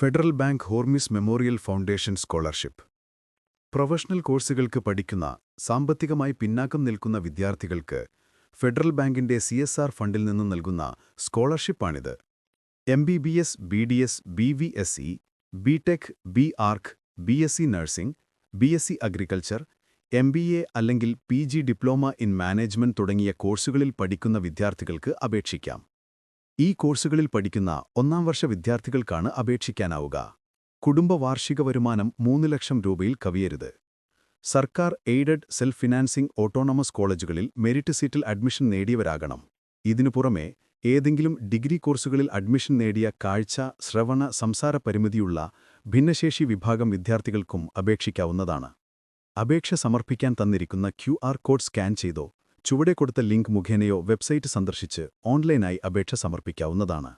Federal bank Hormis memorial foundation scholarship. Professional കോഴ്സുകൾക്ക് പഠിക്കുന്ന, സാമ്പത്തികമായി പിന്നാക്കം നിൽക്കുന്ന വിദ്യാർത്ഥികൾക്ക് ഫെഡറൽ ബാങ്കിന്റെ CSR ഫണ്ടിൽ നിന്ന് നൽകുന്ന സ്കോളർഷിപ്പാണിത്. MBBS, BDS, BVSC, BTech, BArch, BSc nursing, BSc agriculture, MBA അല്ലെങ്കിൽ PG ഡിപ്ലോമ ഇൻ മാനേജ്മെന്റ് തുടങ്ങിയ കോഴ്സുകളിൽ പഠിക്കുന്ന വിദ്യാർത്ഥികൾക്ക് അപേക്ഷിക്കാം. ഈ കോഴ്സുകളിൽ പഠിക്കുന്ന ഒന്നാം വർഷ വിദ്യാർത്ഥികൾക്കാണ് അപേക്ഷിക്കാനാവുക. കുടുംബ വാർഷിക വരുമാനം 3 ലക്ഷം രൂപയിൽ കവിയരുത്. സർക്കാർ എയ്ഡഡ് സെൽഫ് ഫിനാൻസിംഗ് ഓട്ടോണമസ് കോളേജുകളിൽ മെറിറ്റ് സീറ്റിൽ അഡ്മിഷൻ നേടിയവരാകണം. ഇതിനു പുറമെ ഏതെങ്കിലും ഡിഗ്രി കോഴ്സുകളിൽ അഡ്മിഷൻ നേടിയ കാഴ്ച, ശ്രവണ, സംസാര പരിമിതിയുള്ള ഭിന്നശേഷി വിഭാഗം വിദ്യാർത്ഥികൾക്കും അപേക്ഷിക്കാവുന്നതാണ്. അപേക്ഷ സമർപ്പിക്കാൻ തന്നിരിക്കുന്ന QR കോഡ് സ്കാൻ ചെയ്തോ ചുവടെ കൊടുത്ത ലിങ്ക് മുഖേനയോ വെബ്സൈറ്റ് സന്ദർശിച്ച് ഓൺലൈനായി അപേക്ഷ സമർപ്പിക്കാവുന്നതാണ്.